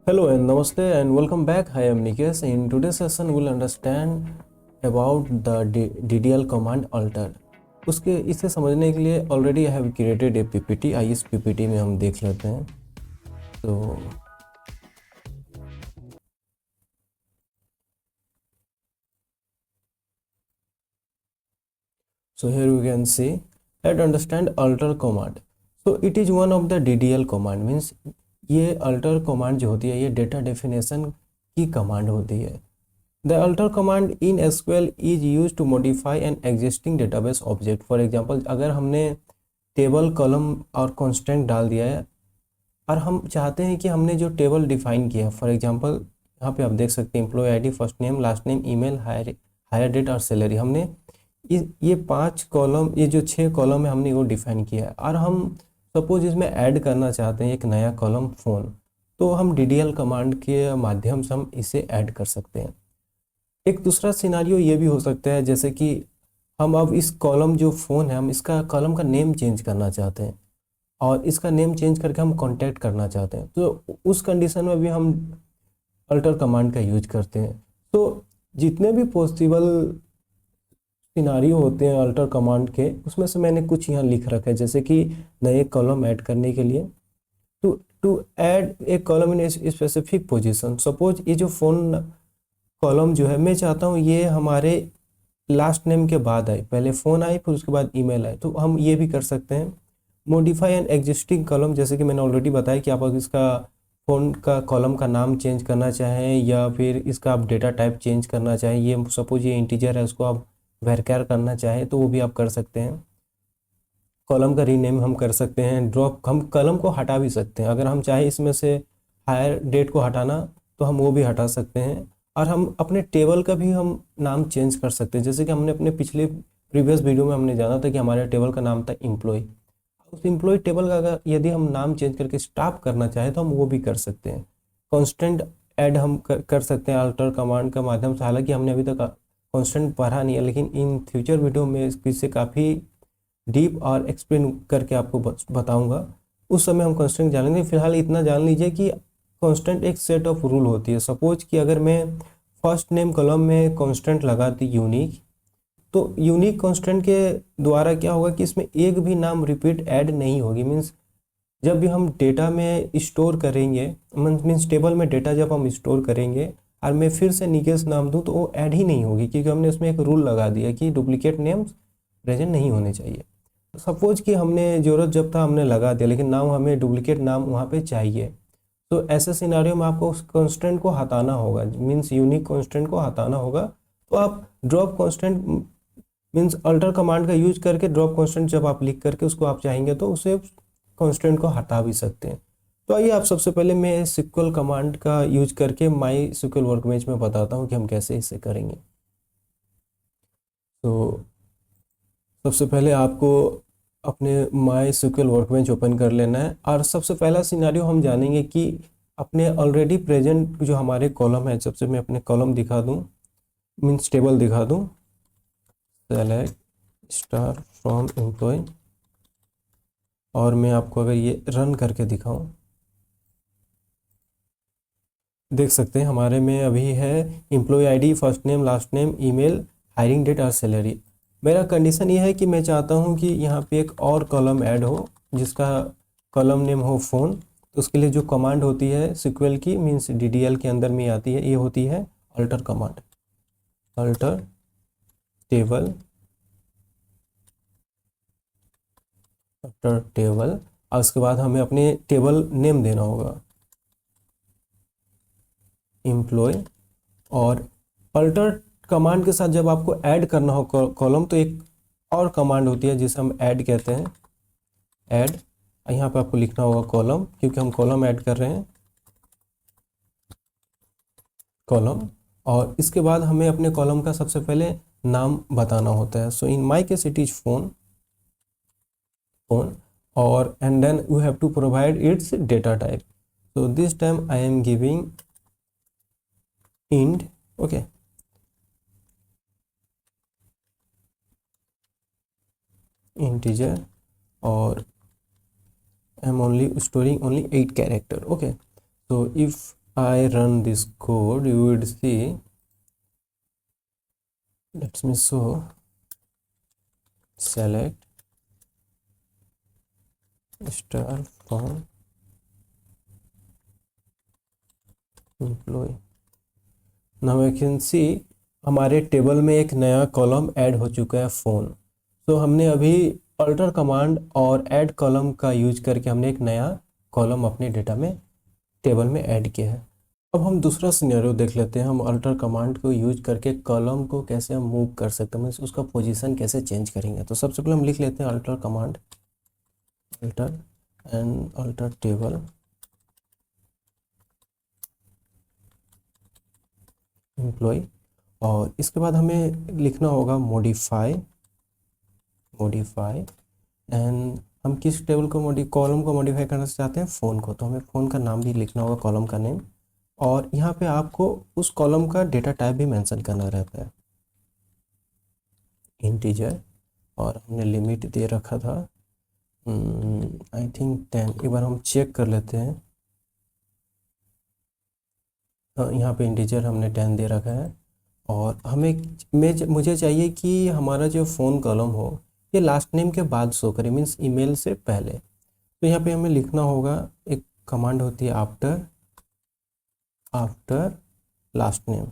Hello and namaste and welcome back. I am Nikesh. In today's session, we'll understand about the DDL command alter. उसके इसे समझने के लिए already I have created a PPT. आइए इस PPT में हम देख लेते हैं. So here we can see, let's understand alter command. So it is one of the DDL command, means ये alter command जो होती है ये डेटा डेफिनेशन की कमांड होती है. The alter command in SQL is used to modify an existing database object. For example, अगर हमने टेबल कॉलम और कांस्टेंट डाल दिया है और हम चाहते हैं कि हमने जो टेबल डिफाइन किया, फॉर एग्जांपल यहाँ पे आप देख सकते हैं employee ID, first name, last name, email, hire date और सैलरी. हमने ये 5 कॉलम, ये जो 6 कॉलम है हमने वो डिफाइन किया है और हम सपोज इसमें ऐड करना चाहते हैं एक नया कॉलम फ़ोन, तो हम DDL कमांड के माध्यम से हम इसे ऐड कर सकते हैं. एक दूसरा सिनारियो ये भी हो सकता है जैसे कि हम अब इस कॉलम जो फ़ोन है हम इसका कॉलम का नेम चेंज करना चाहते हैं और इसका नेम चेंज करके हम कांटेक्ट करना चाहते हैं, तो उस कंडीशन में भी हम अल्टर कमांड का यूज करते हैं. तो जितने भी पॉसिबल सिनारियो होते हैं अल्टर कमांड के, उसमें से मैंने कुछ यहाँ लिख रखा है. जैसे कि नए कॉलम ऐड करने के लिए to add a column in specific position. Suppose ये जो फ़ोन कॉलम जो है मैं चाहता हूँ ये हमारे लास्ट नेम के बाद आए, पहले फ़ोन आए फिर उसके बाद ईमेल आए, तो हम ये भी कर सकते हैं. मॉडिफाई एन एग्जिस्टिंग कॉलम, जैसे कि मैंने ऑलरेडी बताया कि आप अगर इसका फ़ोन का कॉलम का नाम चेंज करना चाहें या फिर इसका आप डेटा टाइप चेंज करना चाहें, ये सपोज ये इंटीजर है उसको आप वेरक्यार करना चाहें तो वो भी आप कर सकते हैं. कॉलम का रीनेम हम कर सकते हैं. ड्रॉप, हम कॉलम को हटा भी सकते हैं. अगर हम चाहें इसमें से हायर डेट को हटाना तो हम वो भी हटा सकते हैं. और हम अपने टेबल का भी हम नाम चेंज कर सकते हैं. जैसे कि हमने अपने पिछले प्रीवियस वीडियो में हमने जाना था कि हमारे टेबल का नाम था एम्प्लॉय. उस एम्प्लॉय टेबल का अगर यदि हम नाम चेंज करके स्टाफ करना चाहें तो हम वो भी कर सकते हैं. कांस्टेंट ऐड हम कर सकते हैं अल्टर कमांड के माध्यम से. हालांकि हमने अभी तक कांस्टेंट पढ़ा नहीं है, लेकिन इन फ्यूचर वीडियो में इससे काफ़ी डीप और एक्सप्लेन करके आपको बताऊंगा. उस समय हम कांस्टेंट जानेंगे. फिलहाल इतना जान लीजिए कि कांस्टेंट एक सेट ऑफ रूल होती है. सपोज कि अगर मैं फर्स्ट नेम कॉलम में कांस्टेंट लगाती यूनिक, तो यूनिक कांस्टेंट के द्वारा क्या होगा कि इसमें एक भी नाम रिपीट ऐड नहीं होगी. मीन्स जब भी हम डेटा में स्टोर करेंगे, मीन्स टेबल में डेटा जब हम स्टोर करेंगे और मैं फिर से निकेश नाम दूं तो वो ऐड ही नहीं होगी, क्योंकि हमने उसमें एक रूल लगा दिया कि डुप्लीकेट नेम्स प्रेजेंट नहीं होने चाहिए. सपोज कि हमने ज़रूरत जब था हमने लगा दिया, लेकिन नाम हमें डुप्लीकेट नाम वहाँ पे चाहिए, तो ऐसे सिनारियो में आपको उस कांस्टेंट को हटाना होगा. मीन्स यूनिक कांस्टेंट को हटाना होगा. तो आप drop constant means alter command का यूज करके ड्रॉप कांस्टेंट जब आप लिख करके उसको आप चाहेंगे तो उसे कांस्टेंट को हटा भी सकते हैं. तो आइए आप सबसे पहले मैं SQL कमांड का यूज करके माई SQL वर्कबेंच में बताता हूँ कि हम कैसे इसे करेंगे. तो सबसे पहले आपको अपने माई SQL वर्कबेंच ओपन कर लेना है और सबसे पहला सिनारियो हम जानेंगे कि अपने ऑलरेडी प्रेजेंट जो हमारे कॉलम है, सबसे मैं अपने कॉलम दिखा दूं, मीन्स टेबल दिखा दूं. सेलेक्ट स्टार फ्रॉम एम्प्लॉय, और मैं आपको अगर ये रन करके दिखाऊं, देख सकते हैं हमारे में अभी है employee ID, first name, last name, email, hiring date और सैलरी. मेरा कंडीशन ये है कि मैं चाहता हूँ कि यहाँ पे एक और कॉलम ऐड हो जिसका कॉलम नेम हो फ़ोन. तो उसके लिए जो कमांड होती है SQL की, मीन्स DDL के अंदर में आती है, ये होती है alter command. Alter table, alter table, और उसके बाद हमें अपने टेबल नेम देना होगा एम्प्लॉय. और अल्टर कमांड के साथ जब आपको ऐड करना हो कॉलम, तो एक और कमांड होती है जिसे हम ऐड कहते हैं, ऐड. यहाँ पे आपको लिखना होगा कॉलम, क्योंकि हम कॉलम ऐड कर रहे हैं, कॉलम. और इसके बाद हमें अपने कॉलम का सबसे पहले नाम बताना होता है. So in my case it is phone, phone. और and then you have to provide its data type. So this time I am giving int. Okay, integer, or I'm only storing only 8 character. Okay, so if I run this code, you would see, let me show, select star from employee. Now I can see हमारे table में एक नया column add हो चुका है phone. तो हमने अभी अल्टर कमांड और ऐड कॉलम का यूज करके हमने एक नया कॉलम अपने डेटा में टेबल में ऐड किया है। अब हम दूसरा सिनेरियो देख लेते हैं, हम अल्टर कमांड को यूज करके कॉलम को कैसे हम मूव कर सकते हैं, उसका पोजीशन कैसे चेंज करेंगे। तो सबसे पहले हम लिख लेते हैं alter command, alter and alter table employee, और इसके बाद हमें लिखना होगा मॉडिफाई एंड हम किस टेबल को कॉलम को मॉडिफाई करना चाहते हैं, फ़ोन को। तो हमें फ़ोन का नाम भी लिखना होगा, कॉलम का नेम, और यहाँ पे आपको उस कॉलम का डेटा टाइप भी मेंशन करना रहता है, इंटीजर, और हमने लिमिट दे रखा था आई थिंक 10। एक बार हम चेक कर लेते हैं। यहाँ पे इंटीजर हमने 10 दे रखा है, और मुझे चाहिए कि हमारा जो फ़ोन कॉलम हो ये लास्ट नेम के बाद शो करे, मीन्स ईमेल से पहले। तो यहाँ पे हमें लिखना होगा, एक कमांड होती है आफ्टर लास्ट नेम,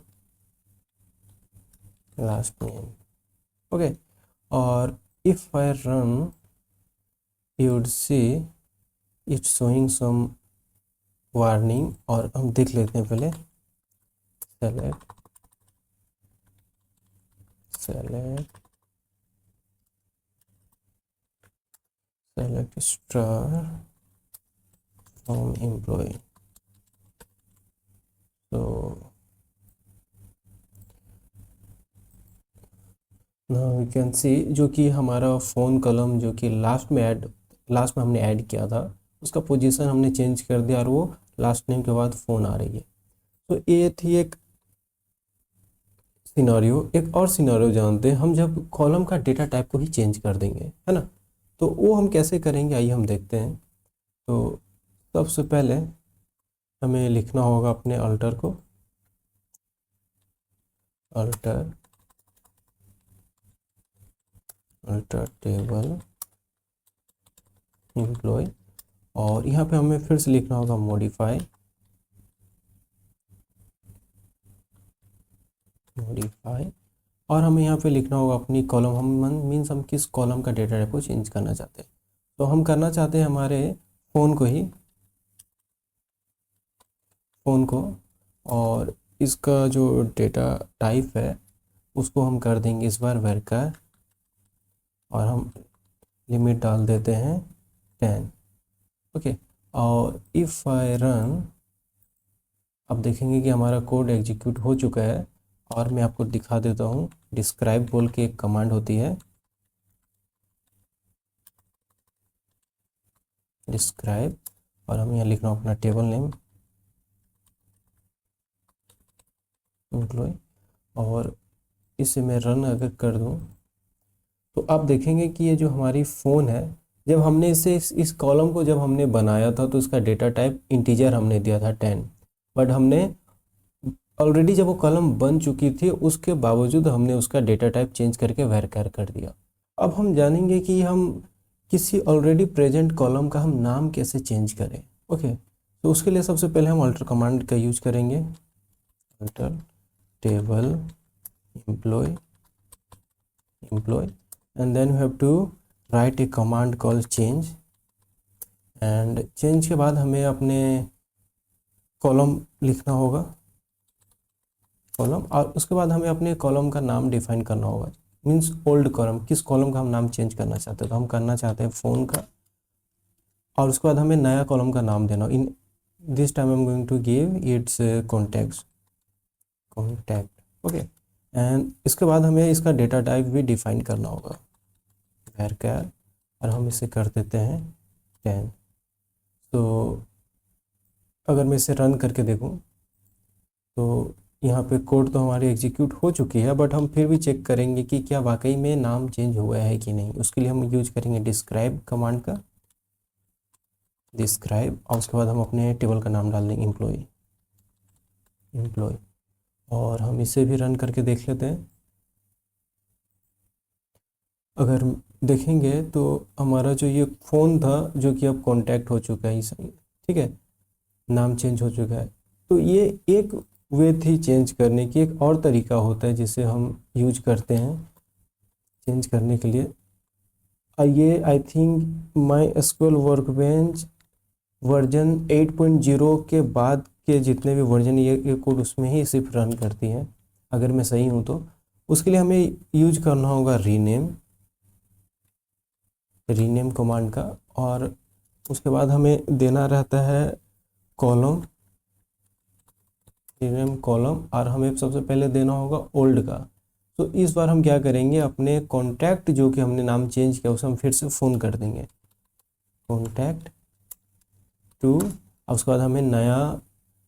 ओके। और if I run you would see it's showing some warning, और हम देख लेते हैं पहले, select star from employee। So now we can see जो कि हमारा फ़ोन कॉलम जो कि लास्ट में हमने ऐड किया था, उसका पोजीशन हमने चेंज कर दिया और वो लास्ट नेम के बाद फ़ोन आ रही है। तो ये थी एक सिनेरियो। एक और सिनेरियो जानते हैं हम, जब कॉलम का डेटा टाइप को ही चेंज कर देंगे, है ना। तो वो हम कैसे करेंगे, आइए हम देखते हैं। तो सबसे पहले हमें लिखना होगा अपने अल्टर को, अल्टर टेबल एम्प्लॉय, और यहाँ पे हमें फिर से लिखना होगा मॉडिफाई और हमें यहाँ पे लिखना होगा अपनी कॉलम, हम किस कॉलम का डेटा टाइप को चेंज करना चाहते हैं। तो हम करना चाहते हैं हमारे फ़ोन को, और इसका जो डेटा टाइप है उसको हम कर देंगे इस बार वर्कर, और हम लिमिट डाल देते हैं 10, ओके। और इफ़ आई रन, अब देखेंगे कि हमारा कोड एग्जीक्यूट हो चुका है। और मैं आपको दिखा देता हूँ, डिस्क्राइब बोल के एक कमांड होती है, डिस्क्राइब, और हम यहाँ लिखना अपना टेबल नेम एम्प्लॉय, और इसे मैं रन अगर कर दूँ तो आप देखेंगे कि ये जो हमारी फ़ोन है, जब हमने इस कॉलम को जब हमने बनाया था तो इसका डेटा टाइप इंटीजर हमने दिया था 10, बट हमने ऑलरेडी जब वो कॉलम बन चुकी थी उसके बावजूद हमने उसका डेटा टाइप चेंज करके वर्कर कर दिया। अब हम जानेंगे कि हम किसी ऑलरेडी प्रेजेंट कॉलम का हम नाम कैसे चेंज करें, ओके। तो उसके लिए सबसे पहले हम अल्टर कमांड का यूज करेंगे, alter table employee, and then you have to write a command called change, and change के बाद हमें अपने कॉलम लिखना होगा, कॉलम, और उसके बाद हमें अपने कॉलम का नाम डिफाइन करना होगा, मीन्स ओल्ड कॉलम, किस कॉलम का हम नाम चेंज करना चाहते हैं। तो हम करना चाहते हैं फ़ोन का, और उसके बाद हमें नया कॉलम का नाम देना। In this time I am going to give its contact, okay. And इसके बाद हमें इसका डेटा टाइप भी डिफाइन करना होगा, वर्कर, और हम इसे कर देते हैं 10। तो अगर मैं इसे रन करके देखूं तो यहाँ पे कोड तो हमारी एग्जीक्यूट हो चुकी है, बट हम फिर भी चेक करेंगे कि क्या वाकई में नाम चेंज हुआ है कि नहीं। उसके लिए हम यूज करेंगे डिस्क्राइब कमांड का, डिस्क्राइब, और उसके बाद हम अपने टेबल का नाम डाल देंगे एम्प्लॉय, एम्प्लॉय, और हम इसे भी रन करके देख लेते हैं। अगर देखेंगे तो हमारा जो ये फ़ोन था जो कि अब कॉन्टैक्ट हो चुका है, ठीक है, नाम चेंज हो चुका है। तो ये एक वे थी चेंज करने की, एक और तरीका होता है जिसे हम यूज करते हैं चेंज करने के लिए। ये I think my SQL workbench version 8.0 के बाद के जितने भी वर्जन ये कोड उसमें ही सिर्फ रन करती हैं, अगर मैं सही हूँ तो। उसके लिए हमें यूज करना होगा रीनेम कमांड का, और उसके बाद हमें देना रहता है कॉलम, रीनेम कॉलम, और हमें सबसे पहले देना होगा ओल्ड का। तो इस बार हम क्या करेंगे, अपने कॉन्टैक्ट जो कि हमने नाम चेंज किया उसे हम फिर से फ़ोन कर देंगे, कॉन्टैक्ट टू। अब उसके बाद हमें नया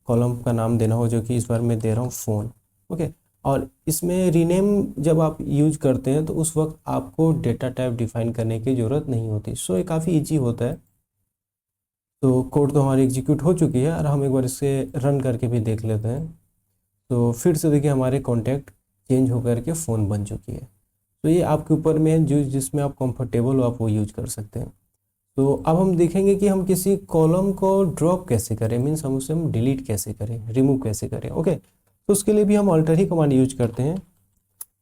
कॉलम का नाम देना हो जो कि इस बार मैं दे रहा हूँ फ़ोन। ओके, और इसमें रीनेम जब आप यूज करते हैं तो उस वक्त आपको डेटा टाइप डिफाइन करने की ज़रूरत नहीं होती। सो ये काफ़ी ईजी होता है। तो कोड तो हमारी एग्जीक्यूट हो चुकी है, और हम एक बार इसे रन करके भी देख लेते हैं। तो फिर से देखिए हमारे कॉन्टैक्ट चेंज होकर के फ़ोन बन चुकी है। तो ये आपके ऊपर में है, जो जिसमें आप कंफर्टेबल हो आप वो यूज कर सकते हैं। तो अब हम देखेंगे कि हम किसी कॉलम को ड्रॉप कैसे करें, मीन्स हम उसे डिलीट कैसे करें, रिमूव कैसे करें। ओके, तो उसके लिए भी हम अल्टर ही कमांड यूज करते हैं,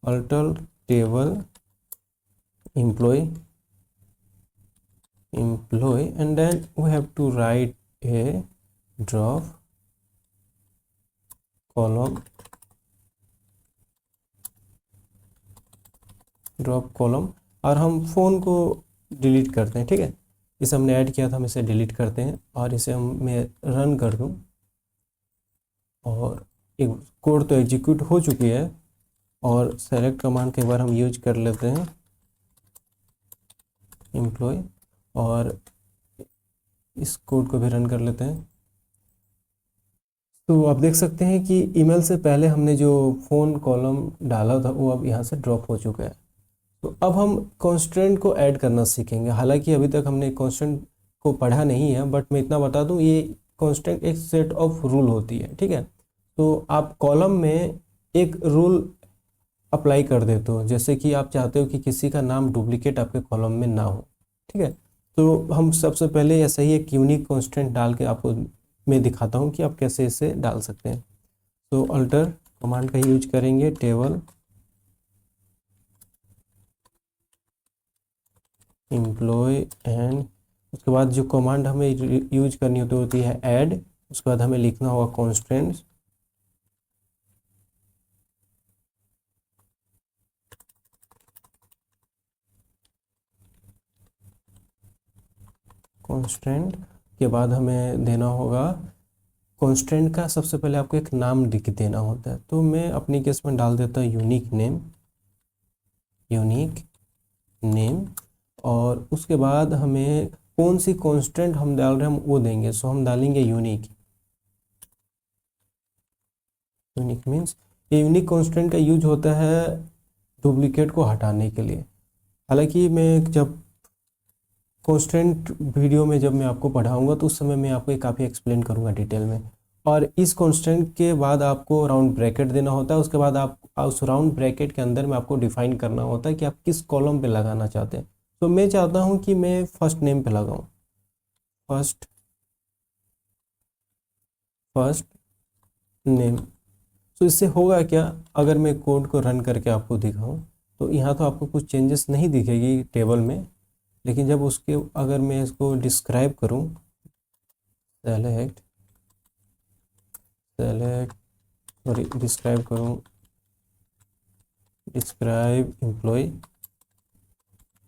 alter table employee and then we have to write a drop column, और हम फ़ोन को डिलीट करते हैं। ठीक है, इसे हमने ऐड किया था, हम इसे डिलीट करते हैं, और इसे हम मैं रन कर दूं, और एक कोड तो एग्जीक्यूट हो चुकी है। और सेलेक्ट कमांड के बार हम यूज कर लेते हैं एम्प्लॉय, और इस कोड को भी रन कर लेते हैं। तो आप देख सकते हैं कि ईमेल से पहले हमने जो फ़ोन कॉलम डाला था वो अब यहाँ से ड्रॉप हो चुका है। तो अब हम कॉन्स्टेंट को ऐड करना सीखेंगे। हालांकि अभी तक हमने कॉन्स्टेंट को पढ़ा नहीं है, बट मैं इतना बता दूं, ये कॉन्स्टेंट एक सेट ऑफ रूल होती है। ठीक है, तो आप कॉलम में एक रूल अप्लाई कर देते हो, जैसे कि आप चाहते हो कि किसी का नाम डुप्लीकेट आपके कॉलम में ना हो। ठीक है, तो हम सबसे पहले ऐसा ही एक यूनिक कॉन्स्टेंट डाल के आपको मैं दिखाता हूँ कि आप कैसे इसे डाल सकते हैं। तो अल्टर कमांड का यूज करेंगे, टेबल एम्प्लॉय, एंड उसके बाद जो कमांड हमें यूज करनी होती है ऐड। उसके बाद हमें लिखना होगा कॉन्स्टेंट्स, कॉन्स्टेंट के बाद हमें देना होगा कॉन्स्टेंट का सबसे पहले आपको एक नाम लिख देना होता है। तो मैं अपनी केस में डाल देता हूँ यूनिक नेम, और उसके बाद हमें कौन सी कॉन्स्टेंट हम डाल रहे हैं हम वो देंगे। सो हम डालेंगे यूनिक मीन्स ये यूनिक कॉन्स्टेंट का यूज होता है डुप्लीकेट को हटाने के लिए। हालांकि मैं जब कॉन्स्टेंट वीडियो में जब मैं आपको पढ़ाऊंगा तो उस समय मैं आपको काफ़ी एक्सप्लेन करूंगा डिटेल में। और इस कॉन्स्टेंट के बाद आपको राउंड ब्रैकेट देना होता है। उसके बाद आप उस राउंड ब्रैकेट के अंदर में आपको डिफाइन करना होता है कि आप किस कॉलम पे लगाना चाहते हैं। तो मैं चाहता हूं कि मैं फर्स्ट नेम पे लगाऊं, फर्स्ट नेम। तो इससे होगा क्या, अगर मैं कोड को रन करके आपको दिखाऊं तो यहाँ तो आपको कुछ चेंजेस नहीं दिखेगी टेबल में, लेकिन जब उसके अगर मैं इसको डिस्क्राइब करूं, सेलेक्ट सॉरी डिस्क्राइब करूं, डिस्क्राइब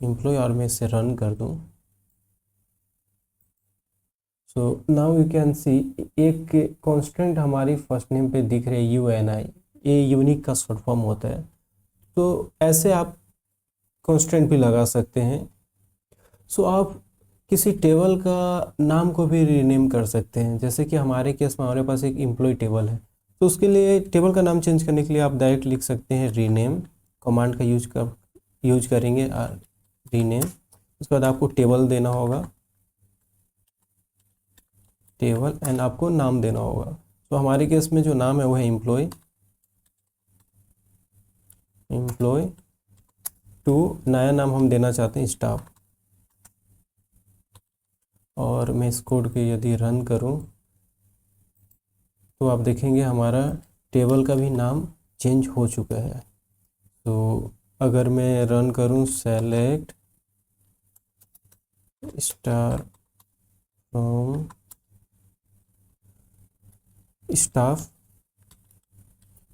एम्प्लॉय और मैं इसे रन कर दूं। So now you can see एक कांस्टेंट हमारी फर्स्ट नेम पे दिख रही है UNI, ये यूनिक का शॉर्ट फॉर्म होता है। तो ऐसे आप कांस्टेंट भी लगा सकते हैं। सो आप किसी टेबल का नाम को भी रीनेम कर सकते हैं, जैसे कि हमारे केस में हमारे पास एक एम्प्लॉय टेबल है। तो उसके लिए टेबल का नाम चेंज करने के लिए आप डायरेक्ट लिख सकते हैं रीनेम कमांड का यूज करेंगे रीनेम। उसके बाद आपको टेबल देना होगा, टेबल, एंड आपको नाम देना होगा। तो हमारे केस में जो नाम है वो है एम्प्लॉय टू, नया नाम हम देना चाहते हैं स्टाफ। और मैं इस कोड को यदि रन करूं तो आप देखेंगे हमारा टेबल का भी नाम चेंज हो चुका है। तो अगर मैं रन करूं सेलेक्ट स्टार फ्रॉम स्टाफ,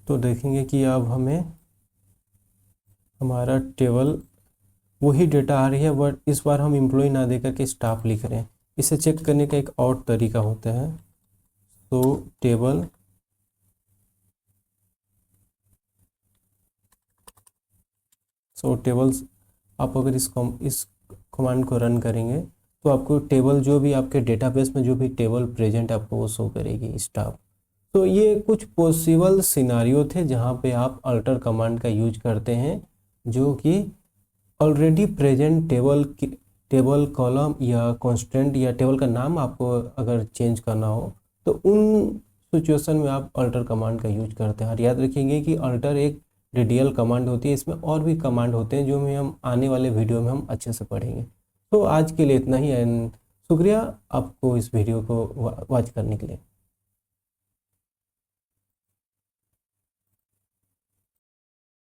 तो देखेंगे कि अब हमें हमारा टेबल वही डेटा आ रही है, बट इस बार हम एम्प्लॉय ना दे करके स्टाफ लिख रहे हैं। इसे चेक करने का एक और तरीका होता है। तो टेबल टेबल्स, आप अगर इस कमांड को रन करेंगे तो आपको टेबल, जो भी आपके डेटाबेस में जो भी टेबल प्रेजेंट है आपको वो शो करेगी स्टाफ। तो ये कुछ पॉसिबल सिनारियो थे जहाँ पे आप अल्टर कमांड का यूज करते हैं, जो कि ऑलरेडी प्रेजेंट टेबल कॉलम या कांस्टेंट या टेबल का नाम आपको अगर चेंज करना हो तो उन सिचुएशन में आप अल्टर कमांड का यूज करते हैं। और याद रखेंगे कि अल्टर एक डीडीएल कमांड होती है, इसमें और भी कमांड होते हैं जो हम आने वाले वीडियो में हम अच्छे से पढ़ेंगे। तो आज के लिए इतना ही, एंड शुक्रिया आपको इस वीडियो को वॉच करने के लिए।